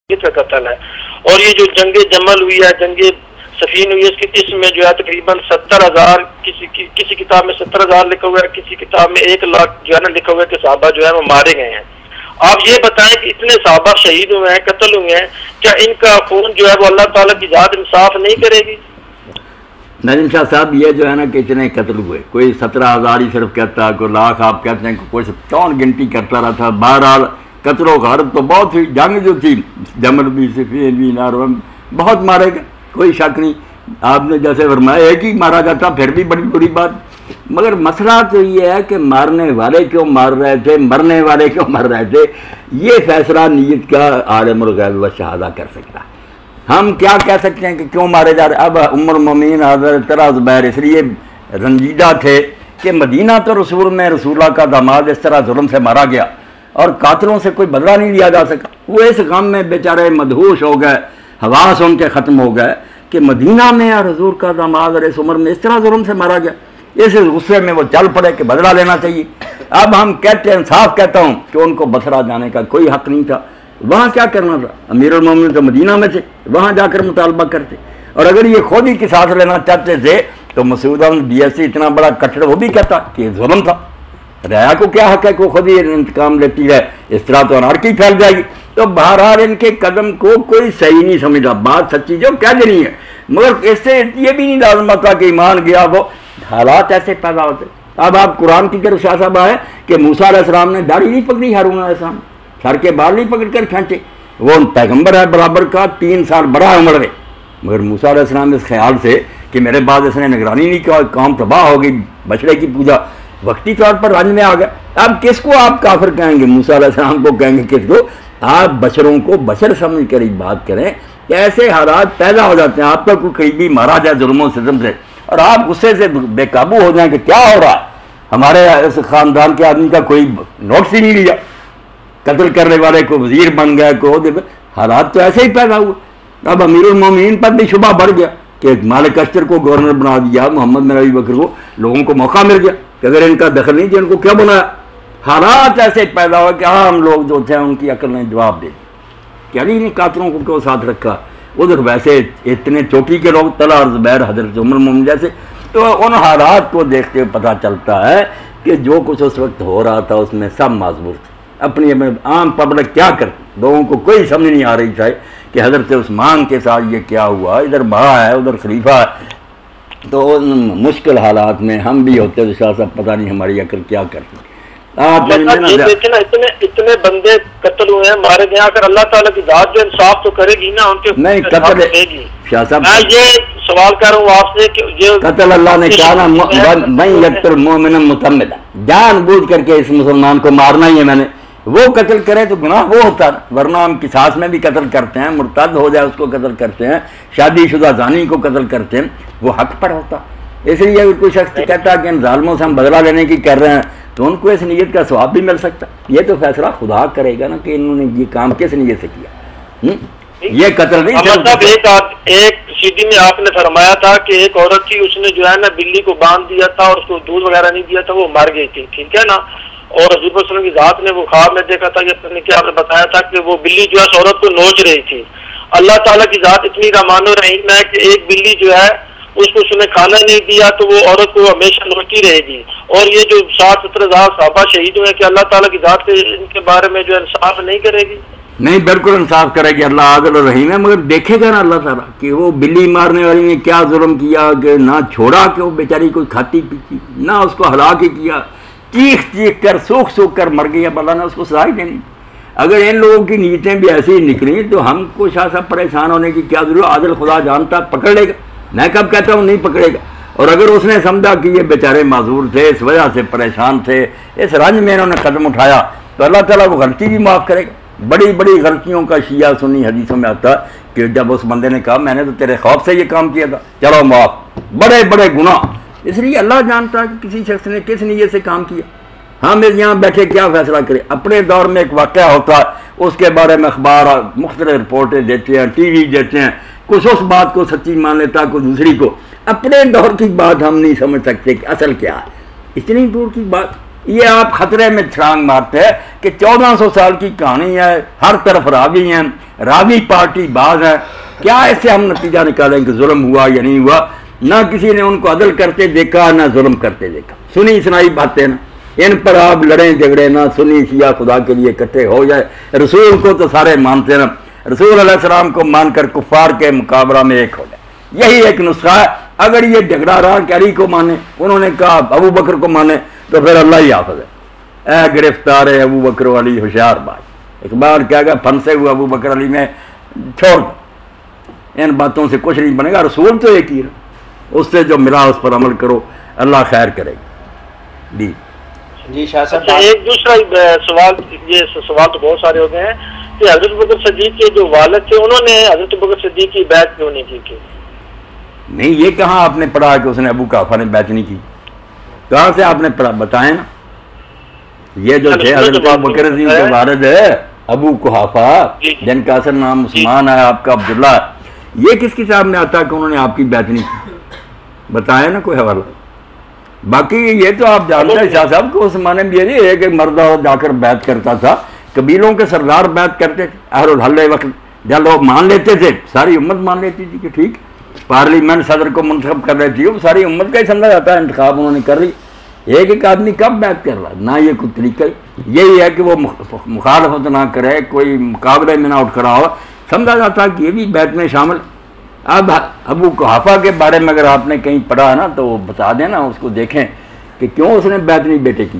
کا قتل ہے. اور یہ جو جنگ جمل ہوئی ہے، جنگ سفین ہوئی ہے، اس میں جو ہے تقریباً 70,000 کسی کتاب میں 70,000 لکھا ہوا ہے، کسی کتاب میں 1 لاکھ جو ہے نا لکھا ہوا ہے کہ صحابہ جو ہے وہ مارے گئے ہیں. آپ یہ بتائیں کہ اتنے صحابہ شہید ہوئے ہیں، قتل ہوئے ہیں، کیا ان کا خون جو ہے وہ اللہ تعالیٰ کی ذات انصاف نہیں کرے گی؟ ناظم شاہ صاحب، یہ جو ہے نا کہ اتنے قتل ہوئے، کوئی 17,000 ہی صرف کہتا ہے، کوئی لاکھ آپ کہتے ہیں، کوئی کون گنتی کرتا رہا تھا. بہرحال قتل و غارت تو بہت ہوئی. جنگ جو تھی جمل بھی، صفین بھی، نارون بہت مارے گئے، کوئی شک نہیں. آپ نے جیسے فرمایا ایک ہی مارا جاتا پھر بھی بڑی بڑی بات. مگر مسئلہ تو یہ ہے کہ مارنے والے کیوں مار رہے تھے، مرنے والے کیوں مر رہے تھے، یہ فیصلہ نیت کا عالم الغیب و شہادہ کر سکتا. ہم کیا کہہ سکتے ہیں کہ کیوں مارے جا رہے. اب ام المومنین حضرت طلحہ زبیر اس لیے رنجیدہ تھے کہ مدینہ تو رسول میں رسول اللہ کا داماد اس طرح ظلم سے مارا گیا اور قاتلوں سے کوئی بدلہ نہیں لیا جا سکا. وہ اس غم میں بیچارے مدہوش ہو گئے، حواس ان کے ختم ہو گئے کہ مدینہ میں اور حضور کا داماد اور اس عمر میں اس طرح ظلم سے مارا گیا. اس غصے میں وہ چل پڑے کہ بدلہ لینا چاہیے. اب ہم کہتے ہیں، صاف کہتا ہوں کہ ان کو بصرہ جانے کا کوئی حق نہیں تھا. وہاں کیا کرنا تھا؟ امیر المومنین تو مدینہ میں تھے، وہاں جا کر مطالبہ کرتے. اور اگر یہ خود ہی کے ساتھ لینا چاہتے تھے تو مسعود BSc اتنا بڑا کٹڑ وہ بھی کہتا کہ یہ ظلم تھا. رعایا کو کیا حق ہے کہ وہ خود ہی انتقام لیتی ہے؟ اس طرح تو انارکی پھیل جائے گی. تو بہرحال ان کے قدم کو کوئی صحیح نہیں سمجھا. بات سچی جو کہہ دینی ہے، مگر اس سے یہ بھی نہیں لازم تھا کہ ایمان گیا. وہ حالات ایسے پیدا ہوتے. اب آپ قرآن کی طرف شاہ صاحب آئے کہ موسیٰ علیہ السلام نے داڑھی نہیں پکڑی ہارون علیہ السلام، سر کے بال نہیں پکڑ کر کھینچے. وہ پیغمبر ہے برابر کا، 3 سال بڑا عمر میں، مگر موسیٰ علیہ السلام اس خیال سے کہ میرے بعد اس نے نگرانی نہیں کیا، قوم تباہ ہو گئی، بچڑے کی پوجا، وقتی طور پر رنج میں آ گیا. اب کس کو آپ کافر کہیں گے؟ موسیٰ علیہ السلام کو کہیں گے کس کو؟ آپ بشروں کو بشر سمجھ کر ہی بات کریں کہ ایسے حالات پیدا ہو جاتے ہیں. آپ کا کوئی قریبی مارا جائے ظلم و ستم سے اور آپ غصے سے بے قابو ہو جائیں کہ کیا ہو رہا ہے، ہمارے اس خاندان کے آدمی کا کوئی نوٹس ہی نہیں لیا، قتل کرنے والے کو وزیر بن گیا. حالات تو ایسے ہی پیدا ہوئے. اب امیر المومنین پر بھی شبہ بڑھ گیا کہ مالک اشتر کو گورنر بنا دیا، محمد بن ابی بکر کو، لوگوں کو موقع مل گیا کہ اگر ان کا دخل نہیں تھا ان کو کیا بنایا. حالات ایسے پیدا ہوا کہ عام لوگ جو تھے ان کی عقل نے جواب دے دیا کہ علی نے قاتلوں کو کیوں ساتھ رکھا. ادھر ویسے اتنے چوٹی کے لوگ، طلحہ اور زبیر، حضرت عمر المومنین جیسے. تو ان حالات کو دیکھتے ہوئے پتہ چلتا ہے کہ جو کچھ اس وقت ہو رہا تھا اس میں سب معذور تھے. اپنی عام پبلک کیا کرتی، لوگوں کو کوئی سمجھ نہیں آ رہی تھا کہ حضرت عثمان کے ساتھ یہ کیا ہوا، ادھر بڑا ہے ادھر خلیفہ ہے. تو ان مشکل حالات میں ہم بھی ہوتے تو شاہ صاحب پتہ نہیں ہماری عقل کیا کرتی. اتنے بندے قتل ہوئے ہیں، مارے گئے، اگر اللہ تعالیٰ کی ذات جو انصاف تو کرے گی نا، ان کے نہیں قتل گی. شاہ صاحب میں یہ سوال کر رہا ہوں آپ سے کہ یہ قتل اللہ نے کہا نا، میں یقتل مومنا متعمدا، جان بوجھ کر کے اس مسلمان کو مارنا ہی ہے میں نے. وہ قتل کرے تو گناہ وہ ہوتا ہے، ورنہ ہم قصاص میں بھی قتل کرتے ہیں، مرتد ہو جائے اس کو قتل کرتے ہیں، شادی شدہ زانی کو قتل کرتے ہیں، وہ حق پر ہوتا. اس لیے اگر کوئی شخص کہتا ہے کہ ان ظالموں سے ہم بدلہ لینے کی کر رہے ہیں تو ان کو اس نیت کا ثواب بھی مل سکتا. یہ تو فیصلہ خدا کرے گا نا کہ انہوں نے یہ کام کس نیت سے کیا. یہ قتل نہیں. ایک سیدھی میں آپ نے فرمایا تھا کہ ایک عورت تھی، اس نے جو ہے نا بلی کو باندھ دیا تھا اور اس کو دودھ وغیرہ نہیں دیا تھا، وہ مر گئی تھی، ٹھیک ہے نا. اور حضور صلی اللہ علیہ وسلم کی ذات نے وہ خواب میں دیکھا تھا، یہ کیا آپ نے بتایا تھا کہ وہ بلی جو ہے اس عورت کو نوچ رہی تھی. اللہ تعالیٰ کی ذات اتنی رحمان و رحیم ہے کہ ایک بلی جو ہے اس کو اس نے کھانا نہیں دیا تو وہ عورت کو ہمیشہ نوچتی رہے گی. اور یہ جو 60-70,000 صحابہ شہید ہوئے کہ اللہ تعالیٰ کی ذات ان کے بارے میں جو انصاف نہیں کرے گی. نہیں، بالکل انصاف کرے گی. اللہ عادل و رحیم ہے، مگر دیکھے گا نا اللہ تعالیٰ کہ وہ بلی مارنے والی نے کیا ظلم کیا کہ نہ چھوڑا کہ وہ بیچاری کوئی کھاتی پیتی، نہ اس کو ہلاک ہی کیا، چیخ چیخ کر سوکھ سوکھ کر مر گئی. اب اللہ نے اس کو سزا ہی دینی. اگر ان لوگوں کی نیتیں بھی ایسی ہی نکلیں تو ہم کو شاہ صاحب پریشان ہونے کی کیا ضرورت. عادل خدا جانتا پکڑ لے گا. میں کب کہتا ہوں نہیں پکڑے گا. اور اگر اس نے سمجھا کہ یہ بیچارے معذور تھے، اس وجہ سے پریشان تھے، اس رنج میں انہوں نے قدم اٹھایا، تو اللہ تعالیٰ وہ غلطی بھی معاف کرے گا. بڑی بڑی غلطیوں کا شیعہ سنی حدیثوں میں آتا کہ جب اس بندے نے کہا میں نے تو تیرے خوف سے یہ کام کیا تھا، چلو معاف. بڑے بڑے گناہ. اس لیے اللہ جانتا ہے کہ کسی شخص نے کس نیت سے کام کیا. ہم یہاں بیٹھے کیا فیصلہ کریں. اپنے دور میں ایک واقعہ ہوتا ہے، اس کے بارے میں اخبار مختلف رپورٹیں دیتے ہیں، ٹی وی دیتے ہیں، کچھ اس بات کو سچی مان لیتا، کوئی دوسری کو. اپنے دور کی بات ہم نہیں سمجھ سکتے کہ اصل کیا ہے. اتنی دور کی بات یہ آپ خطرے میں چھلانگ مارتے ہیں کہ 1400 سال کی کہانی ہے، ہر طرف راوی ہیں، راوی پارٹی باز ہیں، کیا ایسے ہم نتیجہ نکالیں کہ ظلم ہوا یا نہیں ہوا؟ نہ کسی نے ان کو عدل کرتے دیکھا نہ ظلم کرتے دیکھا، سنی سنائی باتیں نا، ان پر آپ لڑیں جھگڑے نہ، سنی شیعہ خدا کے لیے اکٹھے ہو جائے، رسول کو تو سارے مانتے نا، رسول علیہ السلام کو مان کر کفار کے مقابلہ میں ایک ہو جائے، یہی ایک نسخہ ہے۔ اگر یہ جھگڑا رہا کہ علی کو مانے، انہوں نے کہا ابو بکر کو مانے، تو پھر اللہ ہی حافظ ہے۔ اے گرفتار ہے ابو بکر علی ہوشیار بات، اقبال کیا گا پھنسے ہوئے ابو بکر علی میں چھوڑ دو، ان باتوں سے کچھ نہیں بنے گا، رسول تو ایک ہی ہے، اس سے جو ملا اس پر عمل کرو، اللہ خیر کرے گا۔ جی شاہ صاحب ایک دوسرا سوال، یہ سوال تو بہت سارے ہو گئے ہیں کہ حضرت بکر صدیق کے جو والد تھے انہوں نے حضرت بکر صدیق کی بیعت کیوں نہیں کی؟ نہیں، یہ کہاں آپ نے پڑھا کہ اس نے ابو قحافہ نے بیعت نہیں کی؟ کہاں سے آپ نے پڑھا؟ بتائیں نا۔ یہ جو تھے حضرت ابو بکر صدیق کے والد ہے ابو قحافہ، جن کا اصل نام عثمان ہے، آپ کا عبداللہ ہے، یہ کس کتاب میں آتا ہے کہ انہوں نے آپ کی بیعت نہیں کی؟ بتائیں نا کوئی حوالہ۔ باقی یہ تو آپ جانتے ہیں شاہ صاحب کہ اس زمانے میں یہ ایک مرد جا کر بیعت کرتا تھا، قبیلوں کے سردار بیعت کرتے تھے، اہل الحل وقت جب لوگ مان لیتے تھے، ساری امت مان لیتی تھی کہ ٹھیک، پارلیمنٹ صدر کو منتخب کر رہی تھی، وہ ساری امت کا ہی سمجھا جاتا ہے انتخاب انہوں نے کر لی، ایک ایک آدمی کب بیعت کر رہا ہے؟ نہ یہ کوئی طریقہ، یہی ہے کہ وہ مخالفت نہ کرے، کوئی مقابلے میں نہ اٹھ کھڑا ہو، سمجھا جاتا ہے کہ یہ بھی بیعت میں شامل۔ اب ابو قحافہ کے بارے میں اگر آپ نے کہیں پڑھا ہے نا تو وہ بتا دیں نا، اس کو دیکھیں کہ کیوں اس نے بیعت نہیں بیٹے کی۔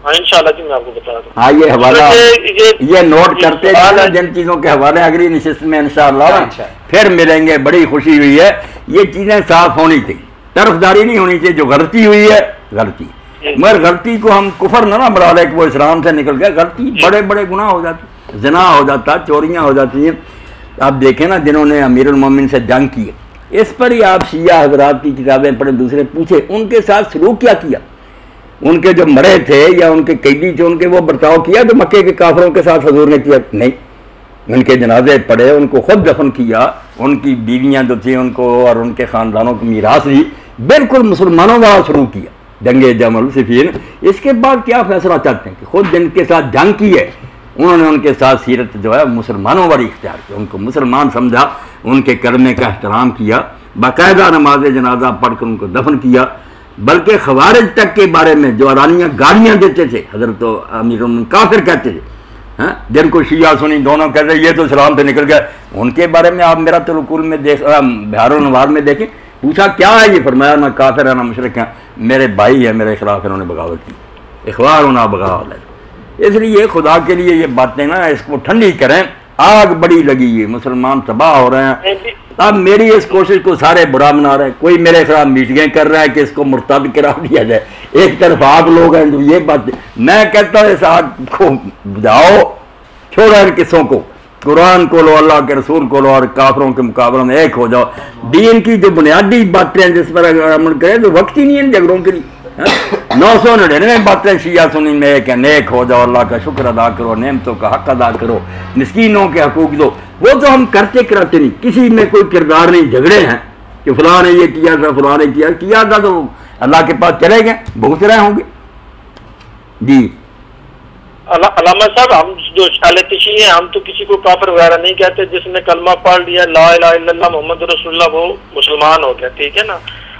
انشاءاللہ جی میں آپ کو بتا دوں۔ ہاں، یہ حوالہ یہ نوٹ کرتے ہیں جن چیزوں کے حوالے اگلی نشست میں انشاءاللہ پھر ملیں گے، بڑی خوشی ہوئی ہے، یہ چیزیں صاف ہونی چاہیے، طرفداری نہیں ہونی چاہیے، جو غلطی ہوئی ہے غلطی، مگر غلطی کو ہم کفر نہ بنا لے کہ وہ اسلام سے نکل گیا، غلطی بڑے بڑے گناہ ہو جاتے، زنا ہو جاتا، چوریاں ہو جاتی ہیں۔ آپ دیکھیں نا جنہوں نے امیر المومنین سے جنگ کی ہے، اس پر ہی آپ شیعہ حضرات کی کتابیں پڑھیں، دوسرے پوچھیں ان کے ساتھ سلوک کیا کیا، ان کے جو مرے تھے یا ان کے قیدی تھے ان کے وہ برتاؤ کیا جو مکے کے کافروں کے ساتھ حضور نے کیا؟ نہیں، ان کے جنازے پڑھے، ان کو خود دفن کیا، ان کی بیویاں جو تھیں ان کو اور ان کے خاندانوں کو میراث دی، بالکل مسلمانوں والا شروع کیا، جنگ جمل صفین۔ اس کے بعد کیا فیصلہ چاہتے ہیں کہ خود جن کے ساتھ جنگ کی ہے انہوں نے ان کے ساتھ سیرت جو ہے مسلمانوں والی اختیار کی، ان کو مسلمان سمجھا، ان کے کلمے کا احترام کیا، باقاعدہ نماز جنازہ پڑھ کر ان کو دفن کیا، بلکہ خوارج تک کے بارے میں جو ارانیہ گالیاں دیتے تھے حضرت امیر المومنین کافر کہتے تھے، جن کو شیعہ سنی دونوں کہتے یہ تو اسلام سے نکل گئے، ان کے بارے میں آپ میرا العقول میں دیکھ بہار الانوار میں دیکھیں، پوچھا کیا ہے، یہ فرمایا نہ کافر ہے نہ مشرک ہے، میرے بھائی ہے، میرے خلاف انہوں نے بغاوت کی، اخبار ہونا بغاوت ہے۔ اس لیے خدا کے لیے یہ باتیں نا اس کو ٹھنڈی کریں، آگ بڑی لگی ہے، مسلمان تباہ ہو رہے ہیں۔ اب میری اس کوشش کو سارے برا بنا رہے ہیں، کوئی میرے خلاف میٹنگیں کر رہا ہے کہ اس کو مرتد قرار دیا جائے، ایک طرف آپ لوگ ہیں جو یہ بات، میں کہتا ہوں اس آگ کو بجھاؤ، چھوڑو ان قصوں کو، قرآن کو لو، اللہ کے رسول کو لو، اور کافروں کے مقابلے میں ایک ہو جاؤ۔ دین کی جو بنیادی باتیں جس پر اگر عمل کریں تو وقت ہی نہیں ہے ان جھگڑوں کے لیے۔ 999 باتیں شیعہ سنی میں ایک ہے، نیک ہو جاؤ، اللہ کا شکر ادا کرو، نعمتوں کا حق ادا کرو، مسکینوں کے حقوق دو، وہ تو ہم کرتے کراتے نہیں، کسی میں کوئی کردار نہیں، جھگڑے ہیں کہ فلاں نے یہ کیا تھا، فلاں نے کیا تھا، تو اللہ کے پاس چلے گئے، بہت رہے ہوں گے۔ جی علامہ صاحب، ہم جو شالت شیعہ ہیں ہم تو کسی کو کافر وغیرہ نہیں کہتے، جس نے کلمہ پڑھ لیا لا الہ الا اللہ محمد رسول اللہ وہ مسلمان ہو گیا، ٹھیک ہے نا،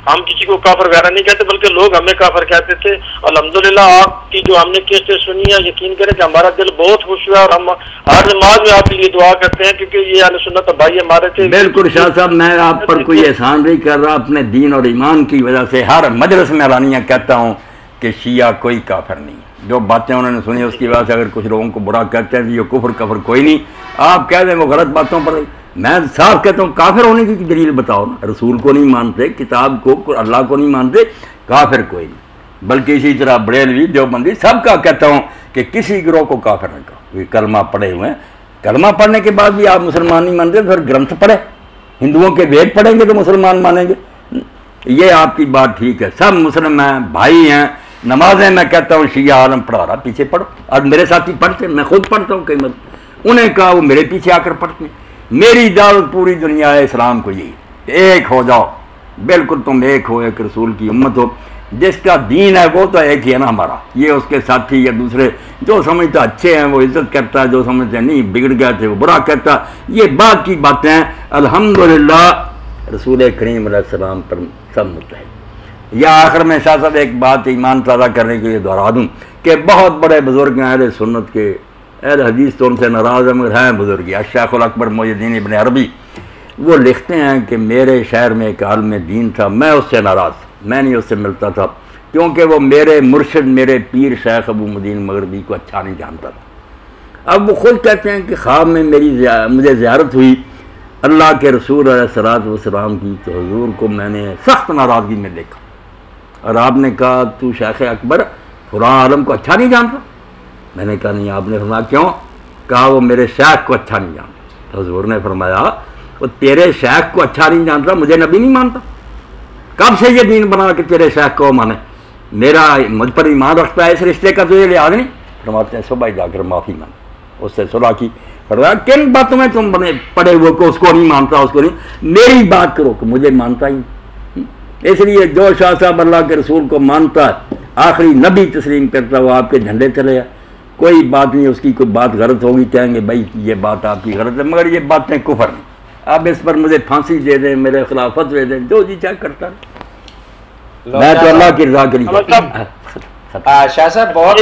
ہم کسی کو کافر وغیرہ نہیں کہتے، بلکہ لوگ ہمیں کافر کہتے تھے۔ الحمدللہ آپ کی جو ہم نے قسطیں سنی ہے، یقین کریں کہ ہمارا دل بہت خوش ہوا، اور ہم ہر نماز میں آپ کے لیے دعا کرتے ہیں، کیونکہ یہ اہل سنت بھائی ہمارے تھے۔ بالکل شاہ صاحب، میں آپ پر کوئی احسان نہیں کر رہا، اپنے دین اور ایمان کی وجہ سے ہر مجلس میں اعلانیہ کہتا ہوں کہ شیعہ کوئی کافر نہیں، جو باتیں انہوں نے سنی اس کی وجہ سے اگر کچھ لوگوں کو برا کہتے ہیں یہ کفر کوئی نہیں، آپ کہہ دیں وہ غلط باتوں پر، میں صاف کہتا ہوں کافر ہونے کی دلیل بتاؤ نا، رسول کو نہیں مانتے، کتاب کو، اللہ کو نہیں مانتے، کافر کوئی نہیں۔ بلکہ اسی طرح بریلوی دیوبندی سب کا کہتا ہوں کہ کسی گروہ کو کافر نہ کہو، یہ کلمہ پڑھے ہوئے ہیں، کلمہ پڑھنے کے بعد بھی آپ مسلمان نہیں مانتے، پھر گرنتھ پڑھے، ہندوؤں کے وید پڑھیں گے تو مسلمان مانیں گے، یہ آپ کی بات ٹھیک ہے، سب مسلم ہیں، بھائی ہیں، نمازیں میں کہتا ہوں شیعہ عالم پڑھا رہا پیچھے پڑھو، اور میرے ساتھی پڑھتے، میں خود پڑھتا ہوں کئی مرتبہ، انہیں کہا وہ میرے پیچھے آ کر پڑھتے ہیں۔ میری دعوت پوری دنیا ہے اسلام کو یہی، ایک ہو جاؤ، بالکل تم ایک ہو، ایک رسول کی امت ہو، جس کا دین ہے وہ تو ایک ہی ہے نا ہمارا، یہ اس کے ساتھی یا دوسرے جو سمجھتا اچھے ہیں وہ عزت کرتا ہے، جو سمجھتے نہیں بگڑ گئے تھے وہ برا کرتا، یہ بات کی باتیں ہیں۔ الحمدللہ رسول کریم علیہ السلام پر سب متحد۔ یا آخر میں شاہ صاحب ایک بات ایمان تازہ کرنے کے لیے دہرا دوں کہ بہت بڑے بزرگ ہیں اہل سنت کے، اہل حدیث تو ان سے ناراض ہیں مگر ہیں بزرگ، الشیخ الاکبر محی الدین ابن عربی، وہ لکھتے ہیں کہ میرے شہر میں ایک عالم دین تھا، میں اس سے ناراض، میں نہیں اس سے ملتا تھا کیونکہ وہ میرے مرشد میرے پیر شیخ ابو مدین مغربی کو اچھا نہیں جانتا تھا۔ اب وہ خود کہتے ہیں کہ خواب میں مجھے زیارت ہوئی اللہ کے رسول علیہ السلام کی، تو حضور کو میں نے سخت ناراضگی میں دیکھا، اور آپ نے کہا تو شیخ اکبر فلاں عالم کو اچھا نہیں جانتا؟ میں نے کہا نہیں۔ آپ نے فرمایا کیوں؟ کہا وہ میرے شیخ کو اچھا نہیں جانتا۔ تو حضور نے فرمایا وہ تیرے شیخ کو اچھا نہیں جانتا، مجھے نبی نہیں مانتا؟ کب سے یہ دین بنا کہ تیرے شیخ کو مانے؟ میرا مجھ پر ایمان رکھتا ہے، اس رشتے کا تجھے لحاظ نہیں؟ فرماتے ہیں صبح جا کر معافی مانگی، اس سے صلح کی۔ فرمایا کن باتوں میں تم بنے پڑے ہوئے کو اس کو نہیں مانتا، اس کو نہیں، میری بات کرو کہ مجھے مانتا ہی نہیں۔ اس لیے جو شاہ صاحب اللہ کے رسول کو مانتا ہے، آخری نبی تسلیم کرتا ہے، وہ آپ کے جھنڈے چلے گا، کوئی بات نہیں، اس کی کوئی بات غلط ہوگی کہیں گے بھائی یہ بات آپ کی غلط ہے، مگر یہ باتیں کفر نہیں، آپ اس پر مجھے پھانسی دے دیں، میرے خلاف فتوے دیں، جو جی چاہ کرتا ہے، میں تو اللہ کی رضا کے لیے۔ شاہ صاحب بہت